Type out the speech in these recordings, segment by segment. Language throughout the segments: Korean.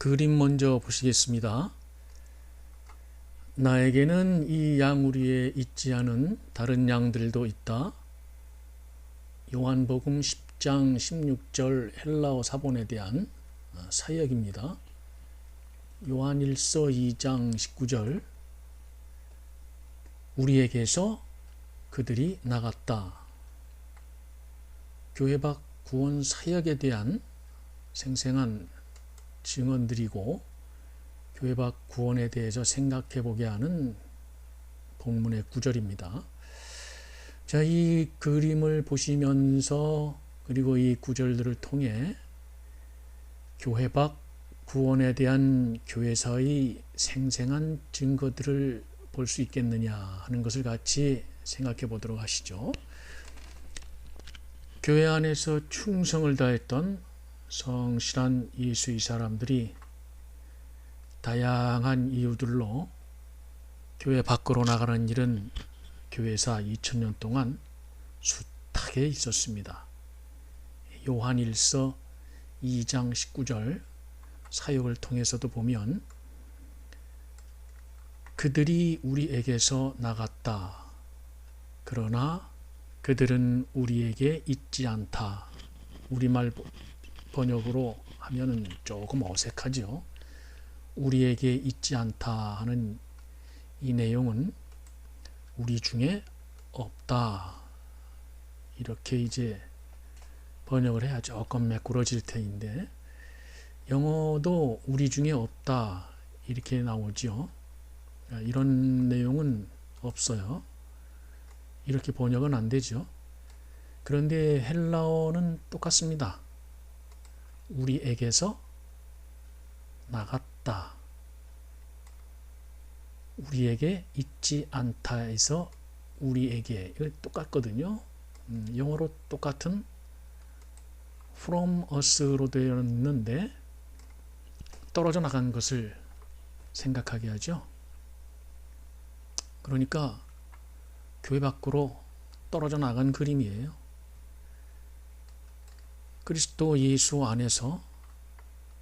그림 먼저 보시겠습니다. 나에게는 이 양우리에 있지 않은 다른 양들도 있다. 요한복음 10장 16절 헬라어 사본에 대한 사역입니다. 요한일서 2장 19절 우리에게서 그들이 나갔다. 교회 밖 구원 사역에 대한 생생한 증언들이고 교회 밖 구원에 대해서 생각해 보게 하는 본문의 구절입니다. 자, 이 그림을 보시면서 그리고 이 구절들을 통해 교회 밖 구원에 대한 교회사의 생생한 증거들을 볼 수 있겠느냐 하는 것을 같이 생각해 보도록 하시죠. 교회 안에서 충성을 다했던 성실한 예수의 사람들이 다양한 이유들로 교회 밖으로 나가는 일은 교회사 2000년 동안 숱하게 있었습니다. 요한일서 2장 19절 사역을 통해서도 보면 그들이 우리에게서 나갔다. 그러나 그들은 우리에게 있지 않다. 우리말 번역으로 하면은 조금 어색하죠. 우리에게 있지 않다 하는 이 내용은 우리 중에 없다. 이렇게 이제 번역을 해야 조금 매꾸러질 테인데 영어도 우리 중에 없다 이렇게 나오죠. 이런 내용은 없어요. 이렇게 번역은 안 되죠. 그런데 헬라어는 똑같습니다. 우리에게서 나갔다. 우리에게 있지 않다에서 우리에게 똑같거든요. 영어로 똑같은 from us로 되어 있는데 떨어져 나간 것을 생각하게 하죠. 그러니까 교회 밖으로 떨어져 나간 그림이에요. 그리스도 예수 안에서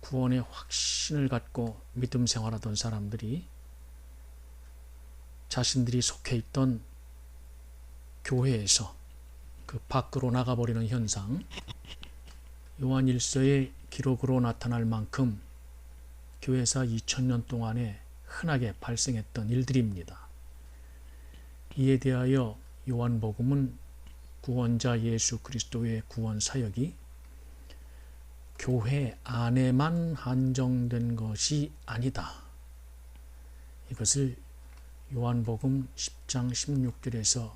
구원의 확신을 갖고 믿음 생활하던 사람들이 자신들이 속해 있던 교회에서 그 밖으로 나가버리는 현상, 요한일서의 기록으로 나타날 만큼 교회사 2000년 동안에 흔하게 발생했던 일들입니다. 이에 대하여 요한복음은 구원자 예수 그리스도의 구원 사역이 교회 안에만 한정된 것이 아니다. 이것을 요한복음 10장 16절에서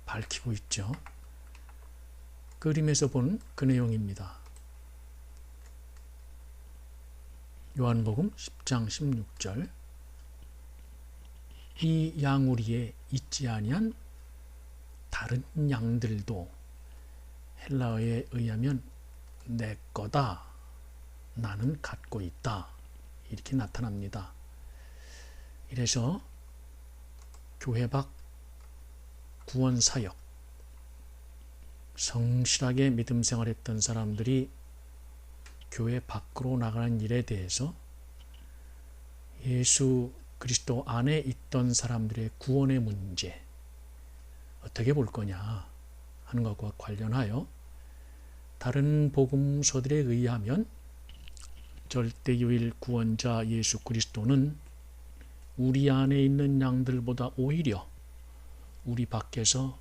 밝히고 있죠. 그림에서 본 그 내용입니다. 요한복음 10장 16절 이 양우리에 있지 아니한 다른 양들도 헬라어에 의하면 내 거다. 나는 갖고 있다. 이렇게 나타납니다. 이래서 교회 밖 구원 사역 성실하게 믿음 생활했던 사람들이 교회 밖으로 나가는 일에 대해서 예수 그리스도 안에 있던 사람들의 구원의 문제 어떻게 볼 거냐 하는 것과 관련하여 다른 복음서들에 의하면 절대유일 구원자 예수 그리스도는 우리 안에 있는 양들보다 오히려 우리 밖에서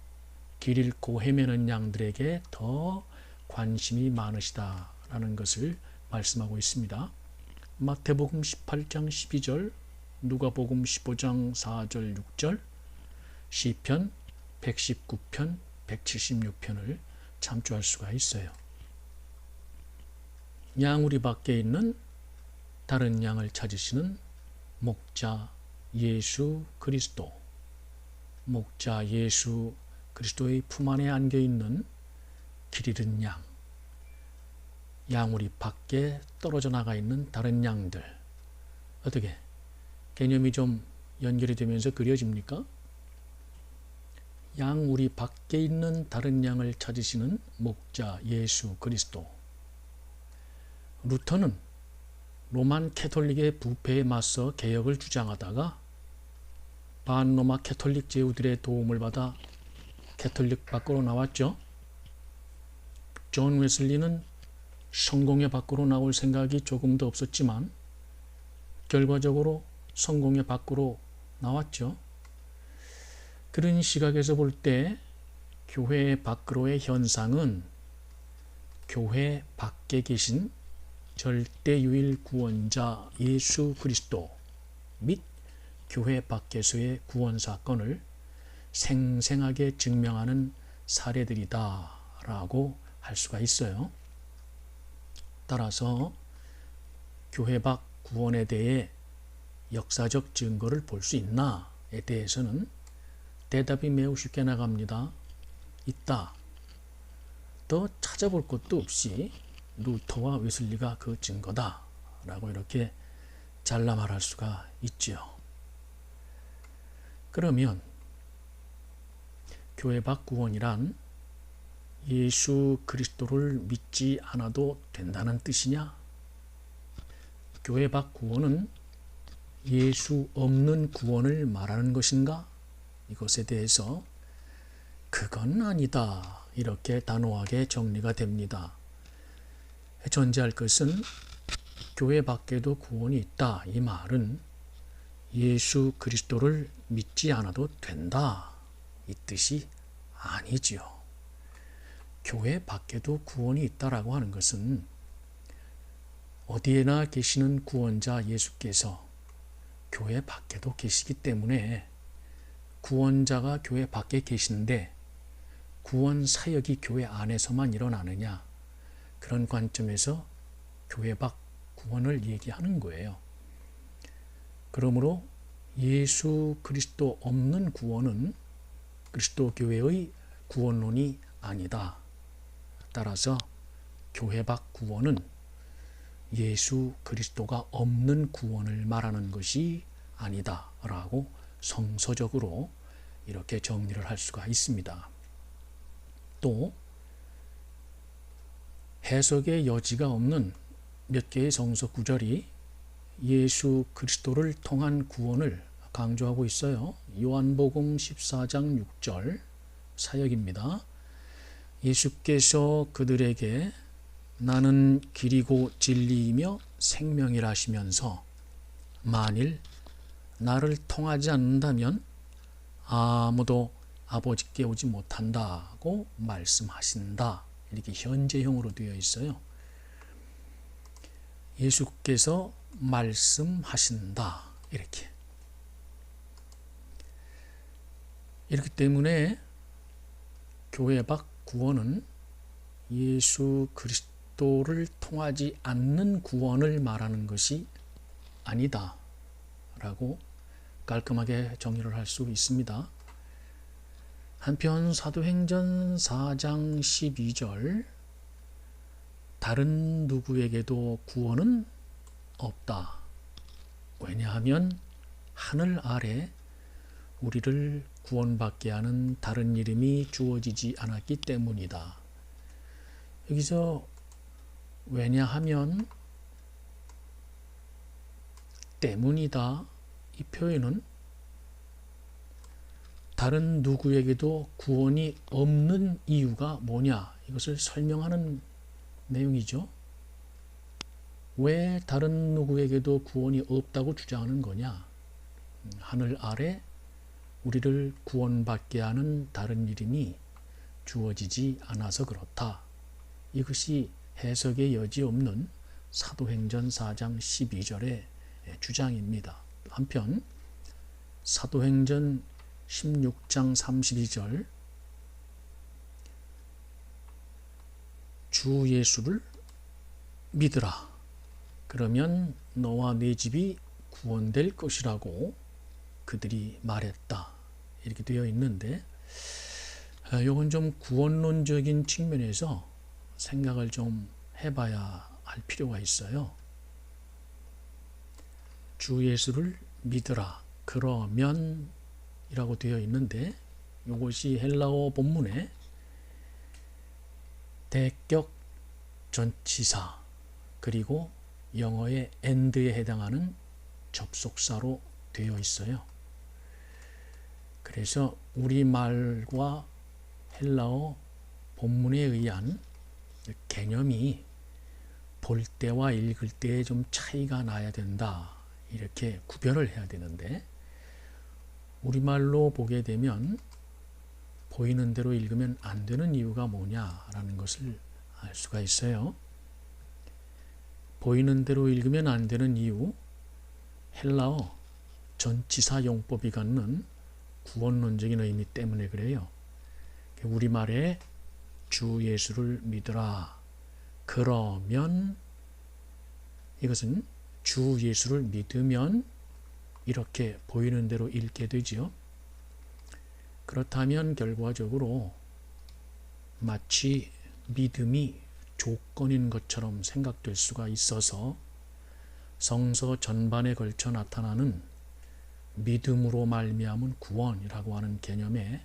길 잃고 헤매는 양들에게 더 관심이 많으시다라는 것을 말씀하고 있습니다. 마태복음 18장 12절, 누가복음 15장 4절 6절, 시편 119편 176편을 참조할 수가 있어요. 양우리 밖에 있는 다른 양을 찾으시는 목자 예수 그리스도, 목자 예수 그리스도의 품 안에 안겨있는 길 잃은 양, 양우리 밖에 떨어져 나가 있는 다른 양들, 어떻게 개념이 좀 연결이 되면서 그려집니까? 양우리 밖에 있는 다른 양을 찾으시는 목자 예수 그리스도. 루터는 로만 캐톨릭의 부패에 맞서 개혁을 주장하다가 반로마 캐톨릭 제후들의 도움을 받아 캐톨릭 밖으로 나왔죠. 존 웨슬리는 성공회 밖으로 나올 생각이 조금도 없었지만 결과적으로 성공회 밖으로 나왔죠. 그런 시각에서 볼 때 교회 밖으로의 현상은 교회 밖에 계신 절대유일 구원자 예수 그리스도 및 교회 밖에서의 구원 사건을 생생하게 증명하는 사례들이다 라고 할 수가 있어요. 따라서 교회 밖 구원에 대해 역사적 증거를 볼 수 있나에 대해서는 대답이 매우 쉽게 나갑니다. 있다. 더 찾아볼 것도 없이 루터와 웨슬리가 그 증거다 라고 이렇게 잘라 말할 수가 있죠. 그러면 교회 밖 구원이란 예수 그리스도를 믿지 않아도 된다는 뜻이냐? 교회 밖 구원은 예수 없는 구원을 말하는 것인가? 이것에 대해서 그건 아니다. 이렇게 단호하게 정리가 됩니다. 전제할 것은 교회 밖에도 구원이 있다. 이 말은 예수 그리스도를 믿지 않아도 된다. 이 뜻이 아니지요. 교회 밖에도 구원이 있다라고 하는 것은 어디에나 계시는 구원자 예수께서 교회 밖에도 계시기 때문에 구원자가 교회 밖에 계시는데 구원 사역이 교회 안에서만 일어나느냐, 그런 관점에서 교회 밖 구원을 얘기하는 거예요. 그러므로 예수 그리스도 없는 구원은 그리스도 교회의 구원론이 아니다. 따라서 교회 밖 구원은 예수 그리스도가 없는 구원을 말하는 것이 아니다 라고 성서적으로 이렇게 정리를 할 수가 있습니다. 또 해석의 여지가 없는 몇 개의 성서 구절이 예수 그리스도를 통한 구원을 강조하고 있어요. 요한복음 14장 6절 사역입니다. 예수께서 그들에게 나는 길이고 진리이며 생명이라 하시면서 만일 나를 통하지 않는다면 아무도 아버지께 오지 못한다고 말씀하신다. 이렇게 현재형으로 되어 있어요. 예수께서 말씀하신다. 이렇기 때문에 교회 밖 구원은 예수 그리스도를 통하지 않는 구원을 말하는 것이 아니다 라고 깔끔하게 정리를 할 수 있습니다. 한편 사도행전 4장 12절 다른 누구에게도 구원은 없다. 왜냐하면 하늘 아래 우리를 구원받게 하는 다른 이름이 주어지지 않았기 때문이다. 여기서 왜냐하면 때문이다. 이 표현은 다른 누구에게도 구원이 없는 이유가 뭐냐, 이것을 설명하는 내용이죠. 왜 다른 누구에게도 구원이 없다고 주장하는 거냐? 하늘 아래 우리를 구원받게 하는 다른 이름이 주어지지 않아서 그렇다. 이것이 해석의 여지 없는 사도행전 4장 12절의 주장입니다. 한편 사도행전 16장 32절 주 예수를 믿으라. 그러면 너와 네 집이 구원될 것이라고 그들이 말했다. 이렇게 되어 있는데 이건 좀 구원론적인 측면에서 생각을 좀 해봐야 할 필요가 있어요. 주 예수를 믿으라. 그러면 이라고 되어 있는데 이것이 헬라어 본문에 대격 전치사 그리고 영어의 and에 해당하는 접속사로 되어 있어요. 그래서 우리말과 헬라어 본문에 의한 개념이 볼 때와 읽을 때에 좀 차이가 나야 된다. 이렇게 구별을 해야 되는데, 우리말로 보게 되면 보이는 대로 읽으면 안 되는 이유가 뭐냐라는 것을 알 수가 있어요. 보이는 대로 읽으면 안 되는 이유, 헬라어 전치사 용법이 갖는 구원론적인 의미 때문에 그래요. 우리말에 주 예수를 믿으라. 그러면, 이것은 주 예수를 믿으면 이렇게 보이는 대로 읽게 되지요. 그렇다면 결과적으로 마치 믿음이 조건인 것처럼 생각될 수가 있어서 성서 전반에 걸쳐 나타나는 믿음으로 말미암은 구원이라고 하는 개념에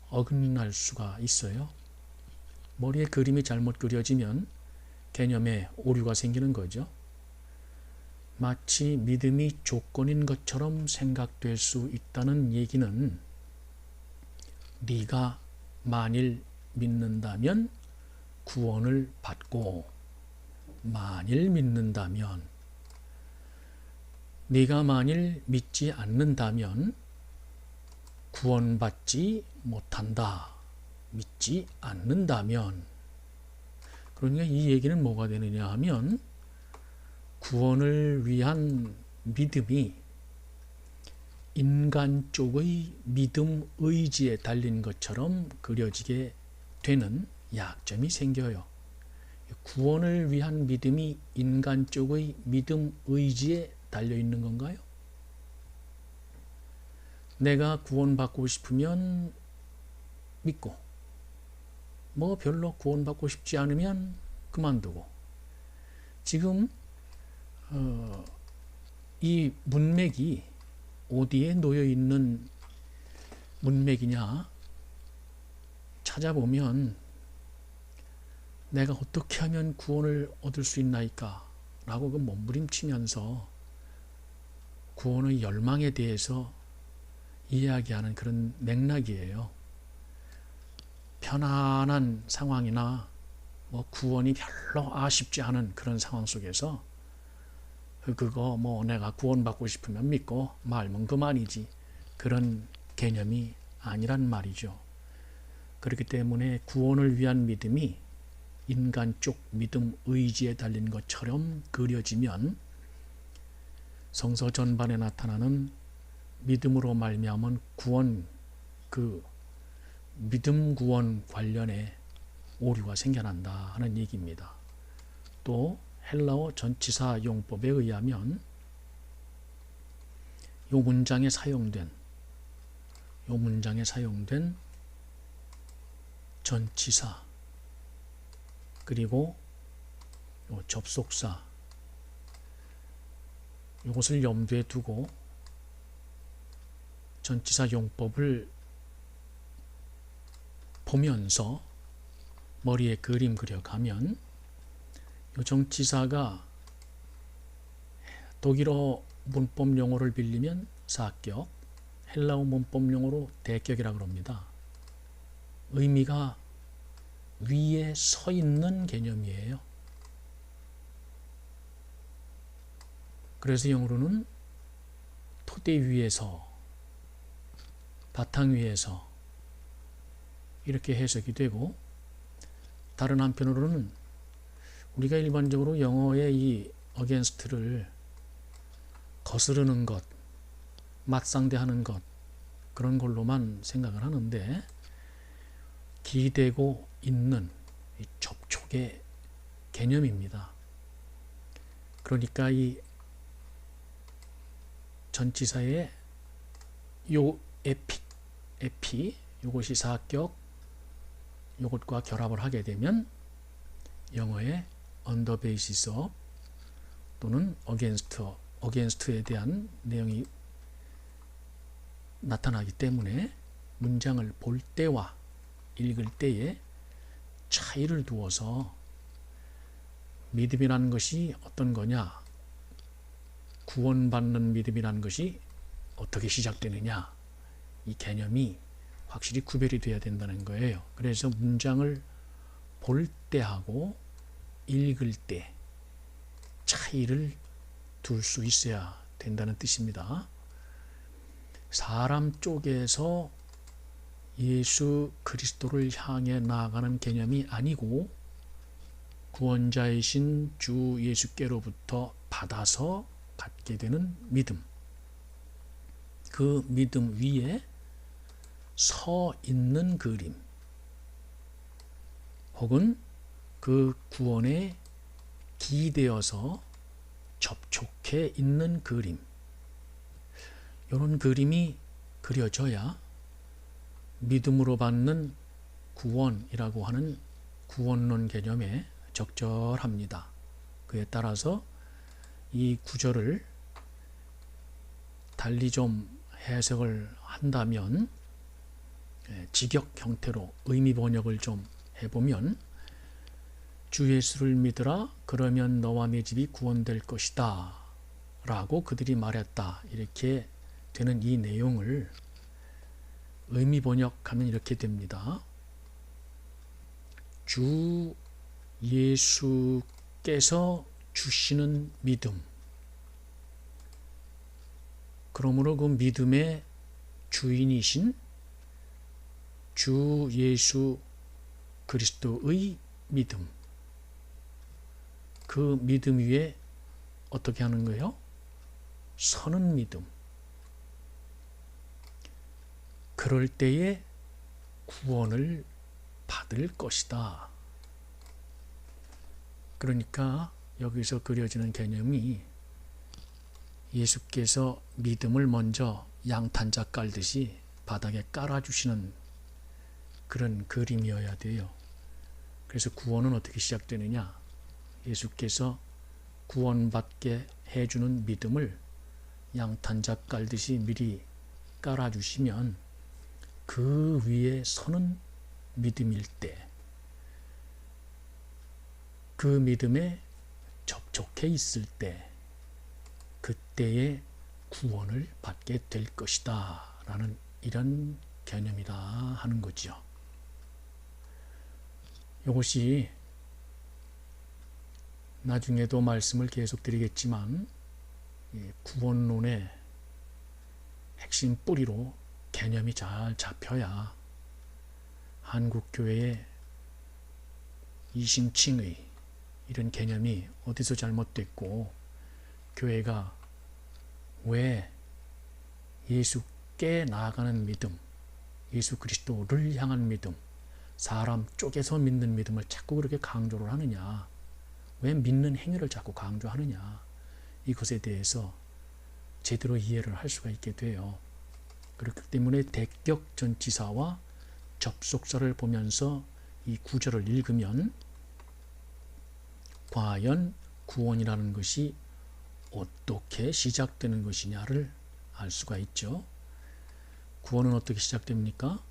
어긋날 수가 있어요. 머리에 그림이 잘못 그려지면 개념에 오류가 생기는 거죠. 마치 믿음이 조건인 것처럼 생각될 수 있다는 얘기는, 네가 만일 믿는다면 구원을 받고, 만일 믿는다면, 네가 만일 믿지 않는다면 구원받지 못한다. 믿지 않는다면. 그러니까 이 얘기는 뭐가 되느냐 하면, 구원을 위한 믿음이 인간 쪽의 믿음 의지에 달린 것처럼 그려지게 되는 약점이 생겨요. 구원을 위한 믿음이 인간 쪽의 믿음 의지에 달려 있는 건가요? 내가 구원받고 싶으면 믿고, 뭐 별로 구원받고 싶지 않으면 그만두고. 지금 이 문맥이 어디에 놓여 있는 문맥이냐 찾아보면, 내가 어떻게 하면 구원을 얻을 수 있나이까 라고 몸부림치면서 구원의 열망에 대해서 이야기하는 그런 맥락이에요. 편안한 상황이나 뭐 구원이 별로 아쉽지 않은 그런 상황 속에서 그거 뭐 내가 구원받고 싶으면 믿고 말면 그만이지, 그런 개념이 아니란 말이죠. 그렇기 때문에 구원을 위한 믿음이 인간 쪽 믿음 의지에 달린 것처럼 그려지면 성서 전반에 나타나는 믿음으로 말미암은 구원, 그 믿음 구원 관련해 오류가 생겨난다 하는 얘기입니다. 또 헬라어 전치사 용법에 의하면 이 문장에 사용된 전치사 그리고 요 접속사, 이것을 염두에 두고 전치사 용법을 보면서 머리에 그림 그려가면, 이 전치사가 독일어 문법 용어를 빌리면 사격, 헬라어 문법 용어로 대격이라고 합니다. 의미가 위에 서 있는 개념이에요. 그래서 영어로는 토대 위에서, 바탕 위에서 이렇게 해석이 되고, 다른 한편으로는 우리가 일반적으로 영어의 이 against를 거스르는 것, 맞상대하는 것, 그런 걸로만 생각을 하는데, 기대고 있는 이 접촉의 개념입니다. 그러니까 이 전치사의 요 에피, 요것이 사격, 요것과 결합을 하게 되면 영어의 on the basis of 또는 against에 대한 내용이 나타나기 때문에 문장을 볼 때와 읽을 때에 차이를 두어서 믿음이라는 것이 어떤 거냐? 구원받는 믿음이라는 것이 어떻게 시작되느냐? 이 개념이 확실히 구별이 돼야 된다는 거예요. 그래서 문장을 볼 때하고 읽을 때 차이를 둘 수 있어야 된다는 뜻입니다. 사람 쪽에서 예수 그리스도를 향해 나아가는 개념이 아니고 구원자이신 주 예수께로부터 받아서 갖게 되는 믿음, 그 믿음 위에 서 있는 그림, 혹은 그 구원에 기대어서 접촉해 있는 그림, 이런 그림이 그려져야 믿음으로 받는 구원이라고 하는 구원론 개념에 적절합니다. 그에 따라서 이 구절을 달리 좀 해석을 한다면, 직역 형태로 의미 번역을 좀 해보면, 주 예수를 믿으라, 그러면 너와 네 집이 구원될 것이다 라고 그들이 말했다, 이렇게 되는 이 내용을 의미 번역하면 이렇게 됩니다. 주 예수께서 주시는 믿음, 그러므로 그 믿음의 주인이신 주 예수 그리스도의 믿음, 그 믿음 위에 어떻게 하는 거예요? 서는 믿음. 그럴 때에 구원을 받을 것이다. 그러니까 여기서 그려지는 개념이 예수께서 믿음을 먼저 양탄자 깔듯이 바닥에 깔아주시는 그런 그림이어야 돼요. 그래서 구원은 어떻게 시작되느냐? 예수께서 구원받게 해주는 믿음을 양탄자 깔듯이 미리 깔아주시면 그 위에 서는 믿음일 때, 그 믿음에 접촉해 있을 때, 그때의 구원을 받게 될 것이다 라는 이런 개념이다 하는 거죠. 이것이 나중에도 말씀을 계속 드리겠지만 구원론의 핵심 뿌리로 개념이 잘 잡혀야 한국교회의 이신칭의 이런 개념이 어디서 잘못됐고, 교회가 왜 예수께 나아가는 믿음, 예수 그리스도를 향한 믿음, 사람 쪽에서 믿는 믿음을 자꾸 그렇게 강조를 하느냐, 왜 믿는 행위를 자꾸 강조하느냐, 이것에 대해서 제대로 이해를 할 수가 있게 돼요. 그렇기 때문에 대격전치사와 접속사를 보면서 이 구절을 읽으면 과연 구원이라는 것이 어떻게 시작되는 것이냐를 알 수가 있죠. 구원은 어떻게 시작됩니까?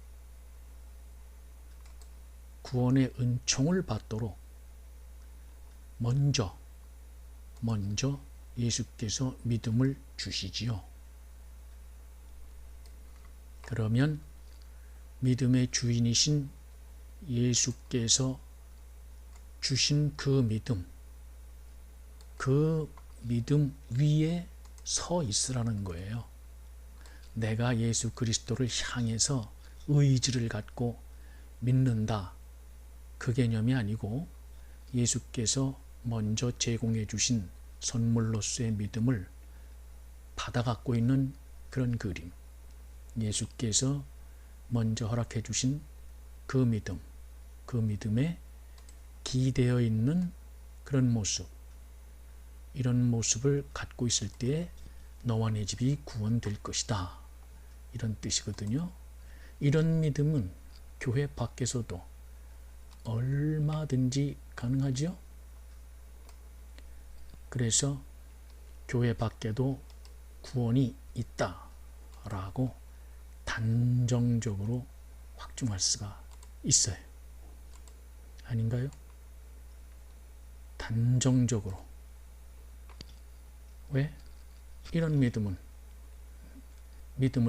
구원의 은총을 받도록 먼저 예수께서 믿음을 주시지요. 그러면 믿음의 주인이신 예수께서 주신 그 믿음 위에 서 있으라는 거예요. 내가 예수 그리스도를 향해서 의지를 갖고 믿는다, 그 개념이 아니고 예수께서 먼저 제공해 주신 선물로서의 믿음을 받아 갖고 있는 그런 그림, 예수께서 먼저 허락해 주신 그 믿음, 그 믿음에 기대어 있는 그런 모습, 이런 모습을 갖고 있을 때에 너와 내 집이 구원될 것이다, 이런 뜻이거든요. 이런 믿음은 교회 밖에서도 얼마든지 가능하죠. 그래서 교회 밖에도 구원이 있다라고 단정적으로 확증할 수가 있어요. 아닌가요? 단정적으로. 왜? 이런 믿음을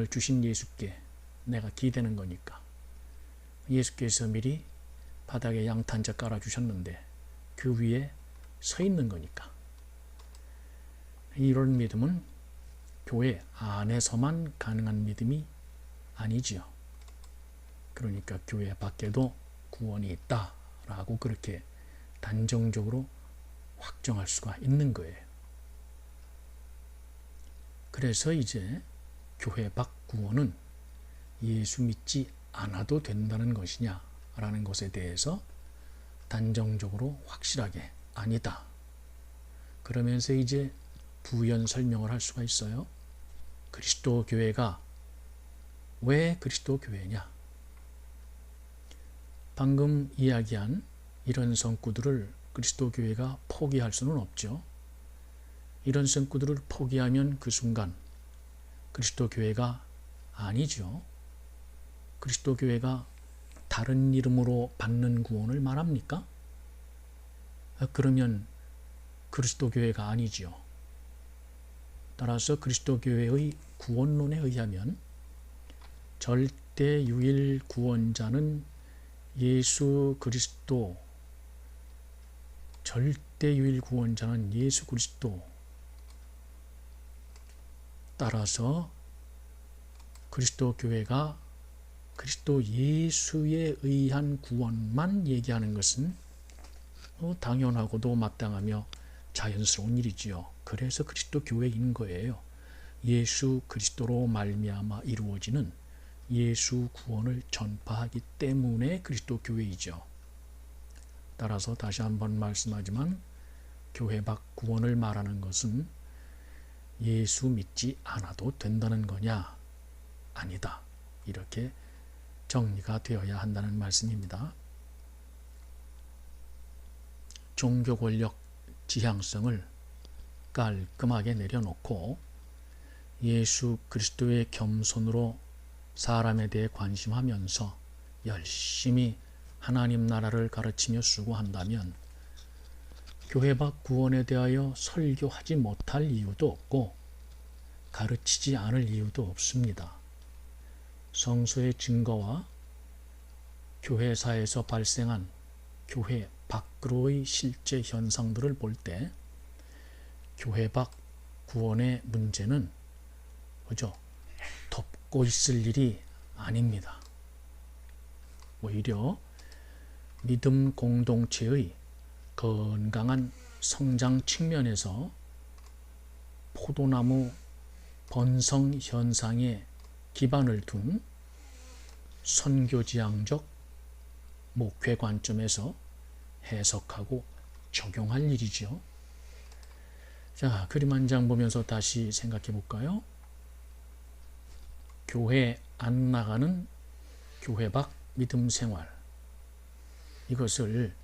주신 예수께 내가 기대는 거니까. 예수께서 미리 바닥에 양탄자 깔아주셨는데 그 위에 서 있는 거니까. 이런 믿음은 교회 안에서만 가능한 믿음이 아니지요. 그러니까 교회 밖에도 구원이 있다라고 그렇게 단정적으로 확정할 수가 있는 거예요. 그래서 이제 교회 밖 구원은 예수 믿지 않아도 된다는 것이냐라는 것에 대해서 단정적으로 확실하게 아니다. 그러면서 이제 부연 설명을 할 수가 있어요. 그리스도 교회가 왜 그리스도 교회냐? 방금 이야기한 이런 성구들을 그리스도 교회가 포기할 수는 없죠. 이런 성구들을 포기하면 그 순간 그리스도 교회가 아니죠. 그리스도 교회가 다른 이름으로 받는 구원을 말합니까? 그러면 그리스도 교회가 아니지요. 따라서 그리스도 교회의 구원론에 의하면 절대 유일 구원자는 예수 그리스도, 절대 유일 구원자는 예수 그리스도. 따라서 그리스도 교회가 그리스도 예수에 의한 구원만 얘기하는 것은 당연하고도 마땅하며 자연스러운 일이지요. 그래서 그리스도 교회인 거예요. 예수 그리스도로 말미암아 이루어지는 예수 구원을 전파하기 때문에 그리스도 교회이죠. 따라서 다시 한번 말씀하지만 교회 밖 구원을 말하는 것은 예수 믿지 않아도 된다는 거냐? 아니다. 이렇게 정리가 되어야 한다는 말씀입니다. 종교 권력 지향성을 깔끔하게 내려놓고 예수 그리스도의 겸손으로 사람에 대해 관심하면서 열심히 하나님 나라를 가르치며 수고한다면 교회 밖 구원에 대하여 설교하지 못할 이유도 없고 가르치지 않을 이유도 없습니다. 성서의 증거와 교회사에서 발생한 교회 밖으로의 실제 현상들을 볼 때 교회 밖 구원의 문제는 그저 덮고 있을 일이 아닙니다. 오히려 믿음 공동체의 건강한 성장 측면에서 포도나무 번성 현상에 기반을 둔 선교지향적 목회 관점에서 해석하고 적용할 일이죠. 자, 그림 한 장 보면서 다시 생각해 볼까요? 교회 안 나가는 교회 밖 믿음 생활, 이것을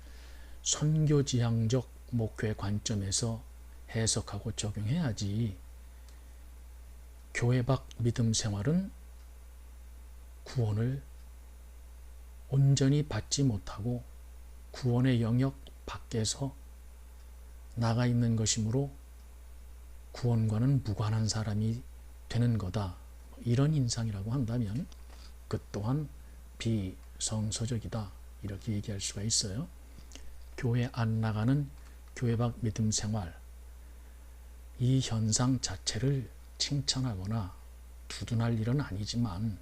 선교지향적 목회 관점에서 해석하고 적용해야지. 교회 밖 믿음 생활은 구원을 온전히 받지 못하고 구원의 영역 밖에서 나가 있는 것이므로 구원과는 무관한 사람이 되는 거다. 이런 인상이라고 한다면 그 또한 비성서적이다. 이렇게 얘기할 수가 있어요. 교회 안 나가는 교회 밖 믿음 생활, 이 현상 자체를 칭찬하거나 두둔할 일은 아니지만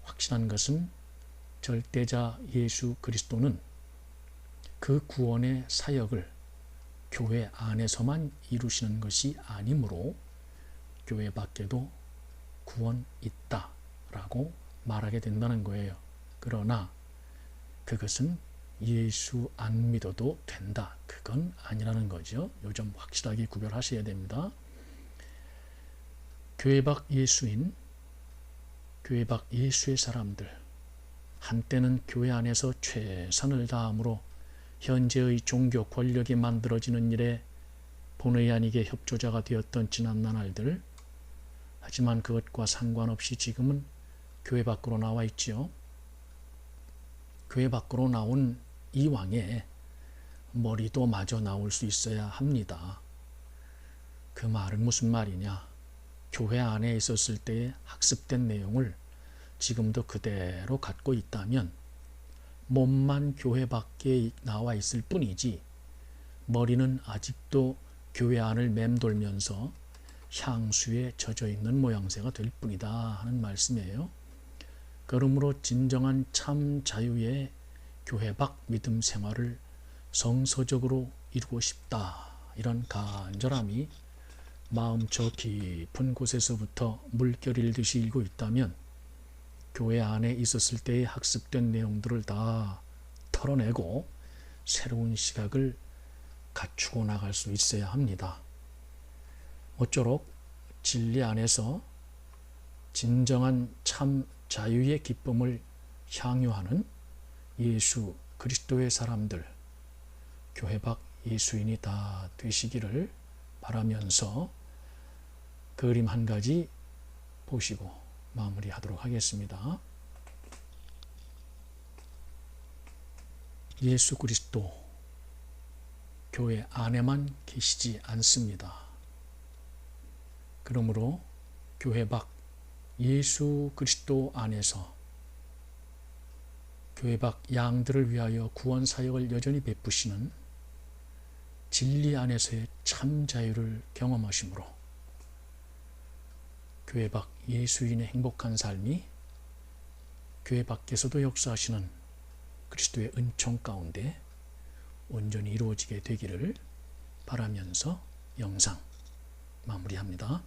확실한 것은 절대자 예수 그리스도는 그 구원의 사역을 교회 안에서만 이루시는 것이 아니므로 교회 밖에도 구원 있다라고 말하게 된다는 거예요. 그러나 그것은 예수 안 믿어도 된다. 그건 아니라는 거죠. 요 점 확실하게 구별하셔야 됩니다. 교회 밖 예수인, 교회 밖 예수의 사람들, 한때는 교회 안에서 최선을 다함으로 현재의 종교 권력이 만들어지는 일에 본의 아니게 협조자가 되었던 지난 나날들, 하지만 그것과 상관없이 지금은 교회 밖으로 나와 있지요. 교회 밖으로 나온 이왕에 머리도 마저 나올 수 있어야 합니다. 그 말은 무슨 말이냐? 교회 안에 있었을 때의 학습된 내용을 지금도 그대로 갖고 있다면 몸만 교회 밖에 나와 있을 뿐이지 머리는 아직도 교회 안을 맴돌면서 향수에 젖어 있는 모양새가 될 뿐이다 하는 말씀이에요. 그러므로 진정한 참 자유의 교회 밖 믿음 생활을 성서적으로 이루고 싶다, 이런 간절함이 마음 저 깊은 곳에서부터 물결일듯이 일고 있다면 교회 안에 있었을 때의 학습된 내용들을 다 털어내고 새로운 시각을 갖추고 나갈 수 있어야 합니다. 모쪼록 진리 안에서 진정한 참 자유의 기쁨을 향유하는 예수 그리스도의 사람들, 교회 밖 예수인이 다 되시기를 바라면서 그림 한 가지 보시고 마무리하도록 하겠습니다. 예수 그리스도 교회 안에만 계시지 않습니다. 그러므로 교회 밖 예수 그리스도 안에서 교회 밖 양들을 위하여 구원 사역을 여전히 베푸시는 진리 안에서의 참 자유를 경험하심으로 교회 밖 예수인의 행복한 삶이 교회 밖에서도 역사하시는 그리스도의 은총 가운데 온전히 이루어지게 되기를 바라면서 영상 마무리합니다.